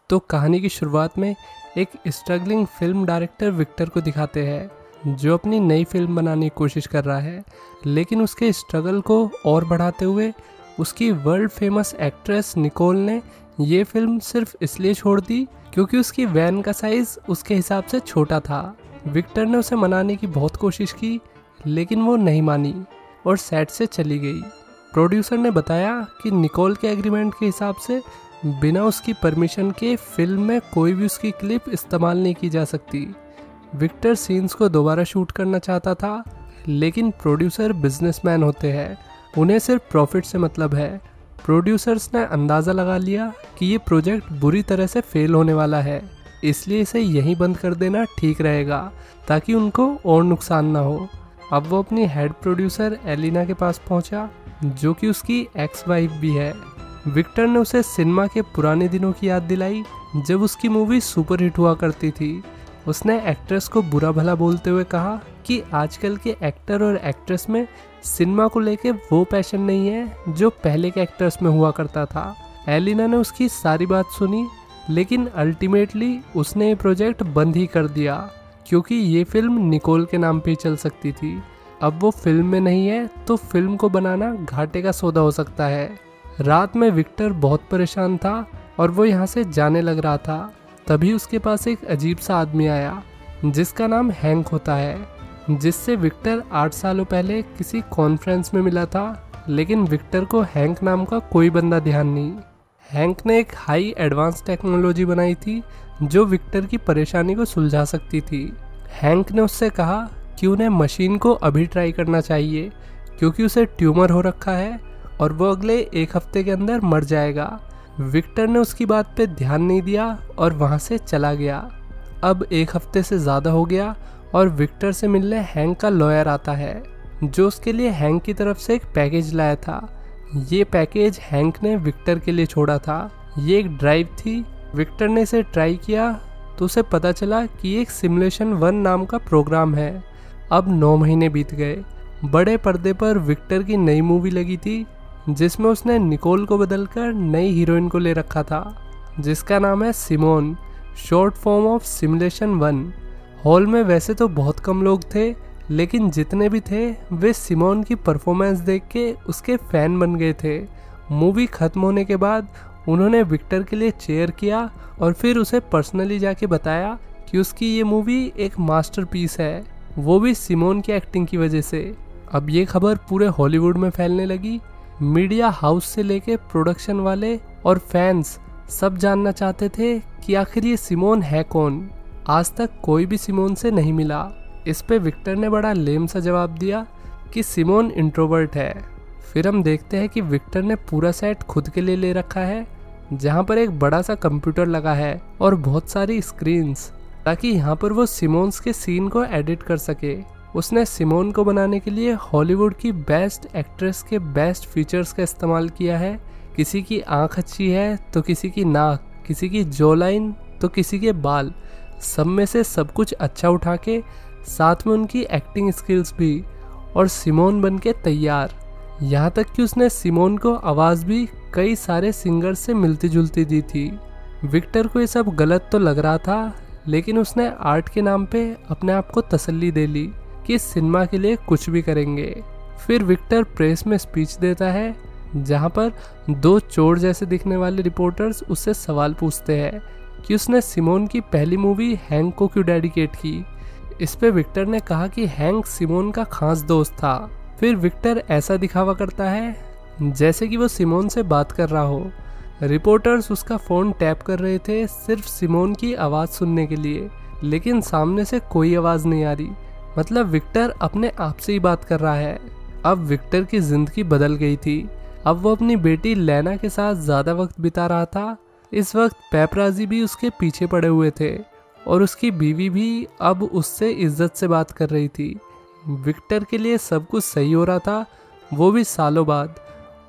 तो कहानी की शुरुआत में एक स्ट्रगलिंग फिल्म डायरेक्टर विक्टर को दिखाते हैं जो अपनी नई फिल्म बनाने की कोशिश कर रहा है, लेकिन उसके स्ट्रगल को और बढ़ाते हुए उसकी वर्ल्ड फेमस एक्ट्रेस निकोल ने ये फिल्म सिर्फ इसलिए छोड़ दी क्योंकि उसकी वैन का साइज उसके हिसाब से छोटा था। विक्टर ने उसे मनाने की बहुत कोशिश की, लेकिन वो नहीं मानी और सेट से चली गई। प्रोड्यूसर ने बताया कि निकोल के एग्रीमेंट के हिसाब से बिना उसकी परमिशन के फिल्म में कोई भी उसकी क्लिप इस्तेमाल नहीं की जा सकती। विक्टर सीन्स को दोबारा शूट करना चाहता था, लेकिन प्रोड्यूसर बिजनेसमैन होते हैं, उन्हें सिर्फ प्रॉफिट से मतलब है। प्रोड्यूसर्स ने अंदाज़ा लगा लिया कि ये प्रोजेक्ट बुरी तरह से फेल होने वाला है, इसलिए इसे यहीं बंद कर देना ठीक रहेगा ताकि उनको और नुकसान ना हो। अब वो अपनी हेड प्रोड्यूसर एलिना के पास पहुंचा, जो कि उसकी एक्स वाइफ भी है। विक्टर ने उसे सिनेमा के पुराने दिनों की याद दिलाई जब उसकी मूवी सुपर हिट हुआ करती थी। उसने एक्ट्रेस को बुरा भला बोलते हुए कहा कि आजकल के एक्टर और एक्ट्रेस में सिनेमा को लेके वो पैशन नहीं है जो पहले के एक्टर्स में हुआ करता था। एलिना ने उसकी सारी बात सुनी, लेकिन अल्टीमेटली उसने ये प्रोजेक्ट बंद ही कर दिया क्योंकि ये फिल्म निकोल के नाम पे ही चल सकती थी। अब वो फिल्म में नहीं है तो फिल्म को बनाना घाटे का सौदा हो सकता है। रात में विक्टर बहुत परेशान था और वो यहाँ से जाने लग रहा था। तभी उसके पास एक अजीब सा आदमी आया जिसका नाम हैंक होता है, जिससे विक्टर 8 सालों पहले किसी कॉन्फ्रेंस में मिला था, लेकिन विक्टर को हैंक नाम का कोई बंदा ध्यान नहीं। हैंक ने एक हाई एडवांस टेक्नोलॉजी बनाई थी जो विक्टर की परेशानी को सुलझा सकती थी। हैंक ने उससे कहा कि उन्हें मशीन को अभी ट्राई करना चाहिए क्योंकि उसे ट्यूमर हो रखा है और वो अगले 1 हफ्ते के अंदर मर जाएगा। विक्टर ने उसकी बात पे ध्यान नहीं दिया और वहाँ से चला गया। अब 1 हफ्ते से ज़्यादा हो गया और विक्टर से मिलने हैंक का लॉयर आता है, जो उसके लिए हैंक की तरफ से एक पैकेज लाया था। ये पैकेज हैंक ने विक्टर के लिए छोड़ा था। ये एक ड्राइव थी। विक्टर ने इसे ट्राई किया तो उसे पता चला कि ये एक सिमुलेशन 1 नाम का प्रोग्राम है। अब 9 महीने बीत गए। बड़े पर्दे पर विक्टर की नई मूवी लगी थी जिसमें उसने निकोल को बदलकर नई हीरोइन को ले रखा था, जिसका नाम है Simon, short form of simulation 1। Hall में वैसे तो बहुत कम लोग थे, लेकिन जितने भी थे वे सिमोन की परफॉर्मेंस देख के उसके फैन बन गए थे। मूवी खत्म होने के बाद उन्होंने विक्टर के लिए चेयर किया और फिर उसे पर्सनली जाके बताया कि उसकी ये मूवी एक मास्टरपीस है, वो भी सिमोन की एक्टिंग की वजह से। अब ये खबर पूरे हॉलीवुड में फैलने लगी। मीडिया हाउस से लेके प्रोडक्शन वाले और फैंस सब जानना चाहते थे कि आखिर ये सिमोन है कौन। आज तक कोई भी सिमोन से नहीं मिला। इस पे विक्टर ने बड़ा लेम सा जवाब दिया कि सिमोन इंट्रोवर्ट है। फिर हम देखते हैं कि विक्टर ने पूरा सेट खुद के लिए ले रखा है, जहाँ पर एक बड़ा सा कंप्यूटर लगा है और बहुत सारी स्क्रीन्स, ताकि यहाँ पर वो सिमोन्स के सीन को एडिट कर सके। उसने सिमोन को बनाने के लिए हॉलीवुड की बेस्ट एक्ट्रेस के बेस्ट फीचर्स का इस्तेमाल किया है। किसी की आंख अच्छी है तो किसी की नाक, किसी की जॉ लाइन तो किसी के बाल, सब में से सब कुछ अच्छा उठा के साथ में उनकी एक्टिंग स्किल्स भी, और सिमोन बन के तैयार। यहाँ तक कि उसने सिमोन को आवाज़ भी कई सारे सिंगर्स से मिलती जुलती दी थी। विक्टर को ये सब गलत तो लग रहा था, लेकिन उसने आर्ट के नाम पे अपने आप को तसल्ली दे ली कि सिनेमा के लिए कुछ भी करेंगे। फिर विक्टर प्रेस में स्पीच देता है, जहाँ पर 2 चोर जैसे दिखने वाले रिपोर्टर्स उससे सवाल पूछते हैं कि उसने सिमोन की पहली मूवी हैंक को क्यों डेडिकेट की। इस पे विक्टर ने कहा कि हैंक सिमोन का खास दोस्त था। फिर विक्टर ऐसा दिखावा करता है जैसे कि वो सिमोन से बात कर रहा हो। रिपोर्टर्स उसका फ़ोन टैप कर रहे थे सिर्फ सिमोन की आवाज़ सुनने के लिए, लेकिन सामने से कोई आवाज़ नहीं आ रही। मतलब विक्टर अपने आप से ही बात कर रहा है। अब विक्टर की ज़िंदगी बदल गई थी। अब वो अपनी बेटी लेना के साथ ज़्यादा वक्त बिता रहा था। इस वक्त पेपराजी भी उसके पीछे पड़े हुए थे और उसकी बीवी भी अब उससे इज्जत से बात कर रही थी। विक्टर के लिए सब कुछ सही हो रहा था, वो भी सालों बाद।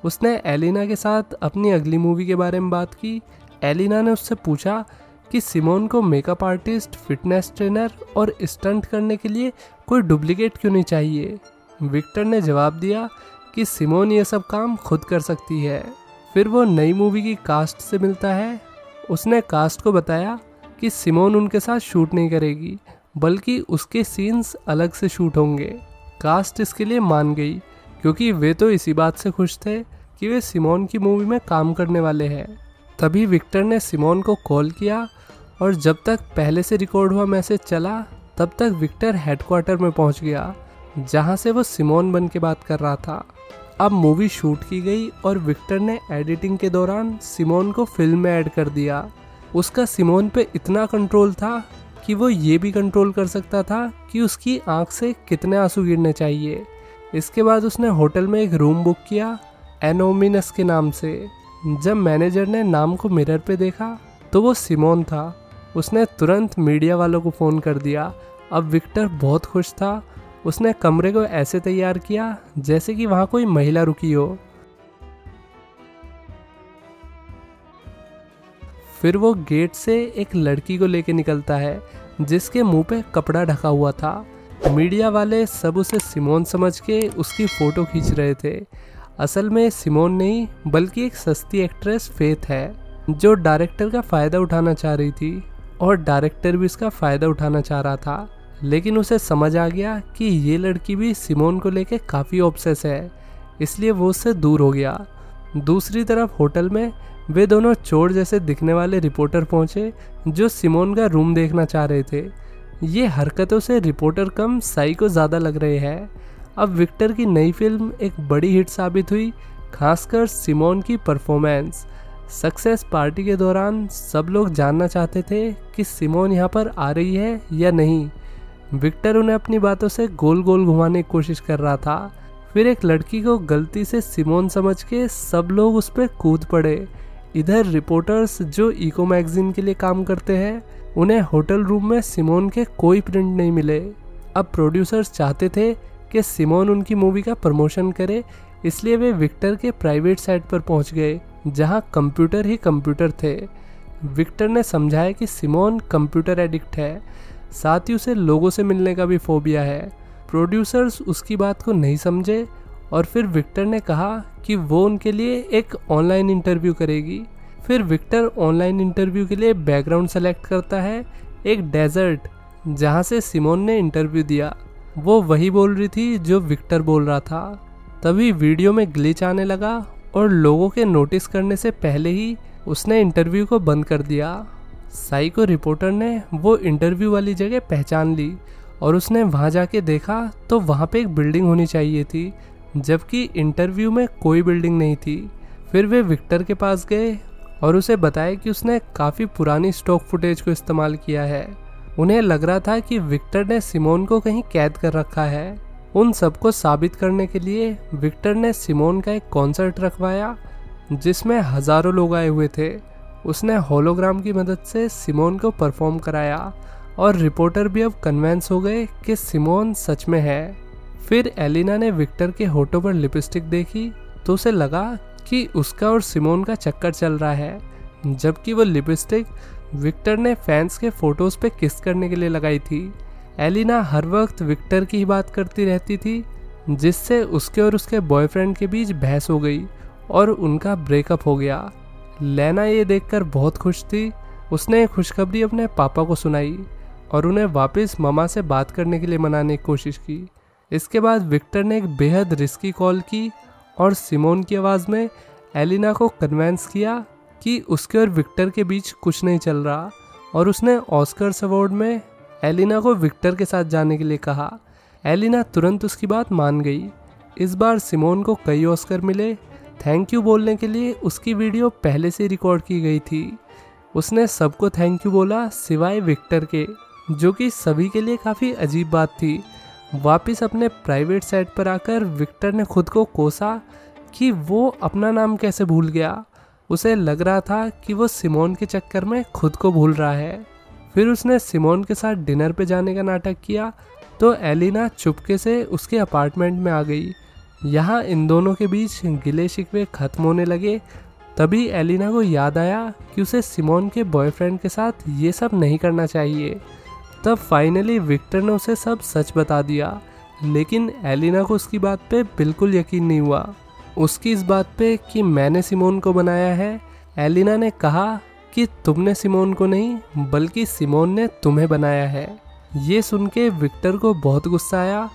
उसने एलिना के साथ अपनी अगली मूवी के बारे में बात की। एलिना ने उससे पूछा कि सिमोन को मेकअप आर्टिस्ट, फिटनेस ट्रेनर और स्टंट करने के लिए कोई डुप्लीकेट क्यों नहीं चाहिए। विक्टर ने जवाब दिया कि सिमोन ये सब काम खुद कर सकती है। फिर वो नई मूवी की कास्ट से मिलता है उसने कास्ट को बताया कि सिमोन उनके साथ शूट नहीं करेगी, बल्कि उसके सीन्स अलग से शूट होंगे। कास्ट इसके लिए मान गई, क्योंकि वे तो इसी बात से खुश थे कि वे सिमोन की मूवी में काम करने वाले हैं। तभी विक्टर ने सिमोन को कॉल किया और जब तक पहले से रिकॉर्ड हुआ मैसेज चला तब तक विक्टर हेडक्वार्टर में पहुंच गया, जहां से वो सिमोन बन के बात कर रहा था। अब मूवी शूट की गई और विक्टर ने एडिटिंग के दौरान सिमोन को फिल्म में ऐड कर दिया। उसका सिमोन पे इतना कंट्रोल था कि वो ये भी कंट्रोल कर सकता था कि उसकी आंख से कितने आंसू गिरने चाहिए। इसके बाद उसने होटल में एक रूम बुक किया एनोमिनस के नाम से। जब मैनेजर ने नाम को मिरर पे देखा तो वो सिमोन था। उसने तुरंत मीडिया वालों को फ़ोन कर दिया। अब विक्टर बहुत खुश था। उसने कमरे को ऐसे तैयार किया जैसे कि वहाँ कोई महिला रुकी हो। फिर वो गेट से एक लड़की को लेके निकलता है जिसके मुंह पे कपड़ा ढका हुआ था। मीडिया वाले सब उसे सिमोन समझ के उसकी फ़ोटो खींच रहे थे। असल में सिमोन नहीं बल्कि एक सस्ती एक्ट्रेस फेथ है, जो डायरेक्टर का फ़ायदा उठाना चाह रही थी और डायरेक्टर भी इसका फ़ायदा उठाना चाह रहा था। लेकिन उसे समझ आ गया कि ये लड़की भी सिमोन को लेके काफ़ी ऑब्सेस है, इसलिए वो उससे दूर हो गया। दूसरी तरफ होटल में वे दोनों चोर जैसे दिखने वाले रिपोर्टर पहुंचे जो सिमोन का रूम देखना चाह रहे थे। ये हरकतों से रिपोर्टर कम साइको ज़्यादा लग रहे हैं। अब विक्टर की नई फिल्म एक बड़ी हिट साबित हुई, खासकर सिमोन की परफॉर्मेंस। सक्सेस पार्टी के दौरान सब लोग जानना चाहते थे कि सिमोन यहाँ पर आ रही है या नहीं। विक्टर उन्हें अपनी बातों से गोल गोल घुमाने की कोशिश कर रहा था। फिर एक लड़की को गलती से सिमोन समझ के सब लोग उस पर कूद पड़े। इधर रिपोर्टर्स जो इको मैगजीन के लिए काम करते हैं, उन्हें होटल रूम में सिमोन के कोई प्रिंट नहीं मिले। अब प्रोड्यूसर्स चाहते थे कि सिमोन उनकी मूवी का प्रमोशन करे, इसलिए वे विक्टर के प्राइवेट साइट पर पहुंच गए जहां कंप्यूटर ही कंप्यूटर थे। विक्टर ने समझाया कि सिमोन कंप्यूटर एडिक्ट है, साथ ही उसे लोगों से मिलने का भी फोबिया है। प्रोड्यूसर्स उसकी बात को नहीं समझे और फिर विक्टर ने कहा कि वो उनके लिए एक ऑनलाइन इंटरव्यू करेगी। फिर विक्टर ऑनलाइन इंटरव्यू के लिए बैकग्राउंड सेलेक्ट करता है, एक डेजर्ट जहाँ से सिमोन ने इंटरव्यू दिया। वो वही बोल रही थी जो विक्टर बोल रहा था। तभी वीडियो में ग्लिच आने लगा और लोगों के नोटिस करने से पहले ही उसने इंटरव्यू को बंद कर दिया। साइको रिपोर्टर ने वो इंटरव्यू वाली जगह पहचान ली और उसने वहाँ जाके देखा तो वहाँ पे एक बिल्डिंग होनी चाहिए थी, जबकि इंटरव्यू में कोई बिल्डिंग नहीं थी। फिर वे विक्टर के पास गए और उसे बताया कि उसने काफ़ी पुरानी स्टॉक फुटेज को इस्तेमाल किया है। उन्हें लग रहा था कि विक्टर ने सिमोन को कहीं कैद कर रखा है। उन सबको साबित करने के लिए विक्टर ने सिमोन का एक कॉन्सर्ट रखवाया जिसमें हज़ारों लोग आए हुए थे। उसने होलोग्राम की मदद से सिमोन को परफॉर्म कराया और रिपोर्टर भी अब कन्विंस हो गए कि सिमोन सच में है। फिर एलिना ने विक्टर के होठों पर लिपस्टिक देखी तो उसे लगा कि उसका और सिमोन का चक्कर चल रहा है, जबकि वो लिपस्टिक विक्टर ने फैंस के फोटोज़ पे किस करने के लिए लगाई थी। एलिना हर वक्त विक्टर की ही बात करती रहती थी, जिससे उसके और उसके बॉयफ्रेंड के बीच बहस हो गई और उनका ब्रेकअप हो गया। लेना ये देखकर बहुत खुश थी। उसने ये खुशखबरी अपने पापा को सुनाई और उन्हें वापस ममा से बात करने के लिए मनाने की कोशिश की। इसके बाद विक्टर ने एक बेहद रिस्की कॉल की और सिमोन की आवाज़ में एलिना को कन्विंस किया कि उसके और विक्टर के बीच कुछ नहीं चल रहा, और उसने ऑस्कर्स अवार्ड में एलिना को विक्टर के साथ जाने के लिए कहा। एलिना तुरंत उसकी बात मान गई। इस बार सिमोन को कई ऑस्कर मिले। थैंक यू बोलने के लिए उसकी वीडियो पहले से रिकॉर्ड की गई थी। उसने सबको थैंक यू बोला सिवाय विक्टर के, जो कि सभी के लिए काफ़ी अजीब बात थी। वापस अपने प्राइवेट साइट पर आकर विक्टर ने खुद को कोसा कि वो अपना नाम कैसे भूल गया। उसे लग रहा था कि वो सिमोन के चक्कर में खुद को भूल रहा है। फिर उसने सिमोन के साथ डिनर पे जाने का नाटक किया तो एलिना चुपके से उसके अपार्टमेंट में आ गई। यहाँ इन दोनों के बीच गिले शिकवे खत्म होने लगे। तभी एलिना को याद आया कि उसे सिमोन के बॉयफ्रेंड के साथ ये सब नहीं करना चाहिए। तब फाइनली विक्टर ने उसे सब सच बता दिया, लेकिन एलिना को उसकी बात पे बिल्कुल यकीन नहीं हुआ। उसकी इस बात पे कि मैंने सिमोन को बनाया है, एलिना ने कहा कि तुमने सिमोन को नहीं बल्कि सिमोन ने तुम्हें बनाया है। ये सुन के विक्टर को बहुत गुस्सा आया।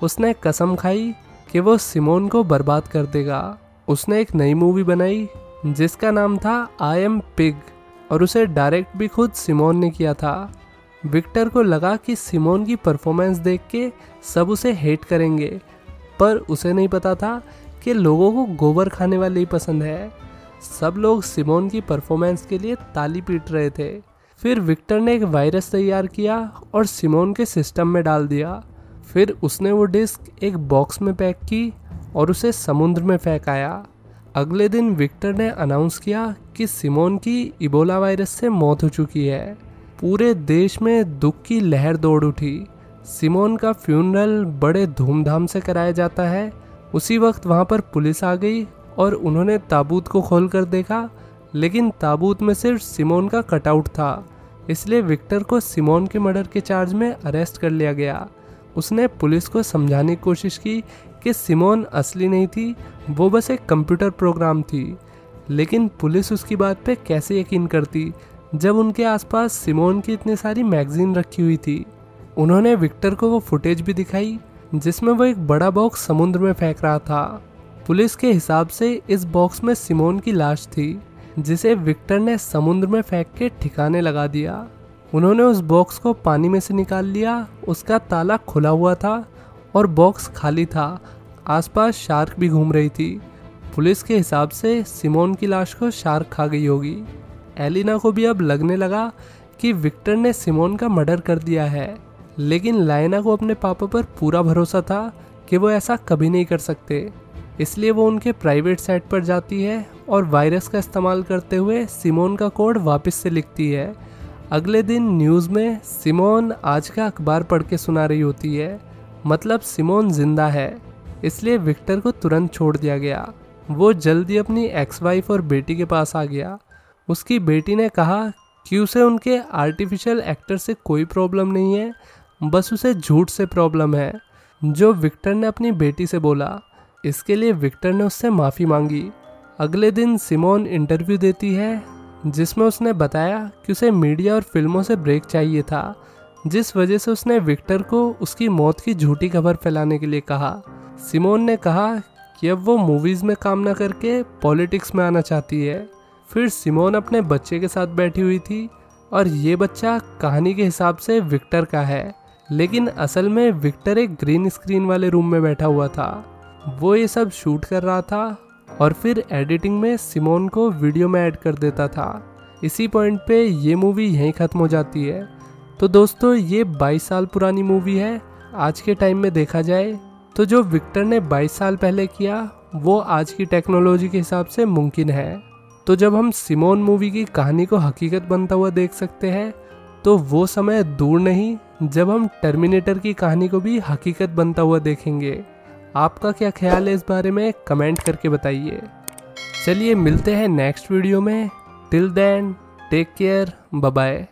उसने कसम खाई कि वो सिमोन को बर्बाद कर देगा। उसने एक नई मूवी बनाई जिसका नाम था आई एम पिग और उसे डायरेक्ट भी खुद सिमोन ने किया था। विक्टर को लगा कि सिमोन की परफॉर्मेंस देख के सब उसे हेट करेंगे, पर उसे नहीं पता था कि लोगों को गोबर खाने वाले ही पसंद है। सब लोग सिमोन की परफॉर्मेंस के लिए ताली पीट रहे थे। फिर विक्टर ने एक वायरस तैयार किया और सिमोन के सिस्टम में डाल दिया। फिर उसने वो डिस्क एक बॉक्स में पैक की और उसे समुद्र में फेंक आया। अगले दिन विक्टर ने अनाउंस किया कि सिमोन की इबोला वायरस से मौत हो चुकी है। पूरे देश में दुख की लहर दौड़ उठी। सिमोन का फ्यूनरल बड़े धूमधाम से कराया जाता है। उसी वक्त वहाँ पर पुलिस आ गई और उन्होंने ताबूत को खोल कर देखा, लेकिन ताबूत में सिर्फ सिमोन का कटआउट था। इसलिए विक्टर को सिमोन के मर्डर के चार्ज में अरेस्ट कर लिया गया। उसने पुलिस को समझाने की कोशिश की कि सिमोन असली नहीं थी, वो बस एक कंप्यूटर प्रोग्राम थी। लेकिन पुलिस उसकी बात पे कैसे यकीन करती जब उनके आसपास सिमोन की इतनी सारी मैगजीन रखी हुई थी। उन्होंने विक्टर को वो फुटेज भी दिखाई जिसमें वो एक बड़ा बॉक्स समुद्र में फेंक रहा था। पुलिस के हिसाब से इस बॉक्स में सिमोन की लाश थी जिसे विक्टर ने समुद्र में फेंक के ठिकाने लगा दिया। उन्होंने उस बॉक्स को पानी में से निकाल लिया। उसका ताला खुला हुआ था और बॉक्स खाली था। आसपास शार्क भी घूम रही थी। पुलिस के हिसाब से सिमोन की लाश को शार्क खा गई होगी। एलिना को भी अब लगने लगा कि विक्टर ने सिमोन का मर्डर कर दिया है, लेकिन लाइना को अपने पापा पर पूरा भरोसा था कि वो ऐसा कभी नहीं कर सकते। इसलिए वो उनके प्राइवेट साइट पर जाती है और वायरस का इस्तेमाल करते हुए सिमोन का कोड वापस से लिखती है। अगले दिन न्यूज़ में सिमोन आज का अखबार पढ़ के सुना रही होती है, मतलब सिमोन जिंदा है। इसलिए विक्टर को तुरंत छोड़ दिया गया। वो जल्दी अपनी एक्स वाइफ और बेटी के पास आ गया। उसकी बेटी ने कहा कि उसे उनके आर्टिफिशियल एक्टर से कोई प्रॉब्लम नहीं है, बस उसे झूठ से प्रॉब्लम है, जो विक्टर ने अपनी बेटी से बोला। इसके लिए विक्टर ने उससे माफ़ी मांगी। अगले दिन सिमोन इंटरव्यू देती है जिसमें उसने बताया कि उसे मीडिया और फिल्मों से ब्रेक चाहिए था, जिस वजह से उसने विक्टर को उसकी मौत की झूठी खबर फैलाने के लिए कहा। सिमोन ने कहा कि अब वो मूवीज़ में काम न करके पॉलिटिक्स में आना चाहती है। फिर सिमोन अपने बच्चे के साथ बैठी हुई थी और ये बच्चा कहानी के हिसाब से विक्टर का है, लेकिन असल में विक्टर एक ग्रीन स्क्रीन वाले रूम में बैठा हुआ था। वो ये सब शूट कर रहा था और फिर एडिटिंग में सिमोन को वीडियो में ऐड कर देता था। इसी पॉइंट पे ये मूवी यहीं ख़त्म हो जाती है। तो दोस्तों, ये 22 साल पुरानी मूवी है। आज के टाइम में देखा जाए तो जो विक्टर ने 22 साल पहले किया वो आज की टेक्नोलॉजी के हिसाब से मुमकिन है। तो जब हम सिमोन मूवी की कहानी को हकीकत बनता हुआ देख सकते हैं, तो वो समय दूर नहीं जब हम टर्मिनेटर की कहानी को भी हकीकत बनता हुआ देखेंगे। आपका क्या ख्याल है इस बारे में, कमेंट करके बताइए। चलिए मिलते हैं नेक्स्ट वीडियो में। Till then take care, bye bye.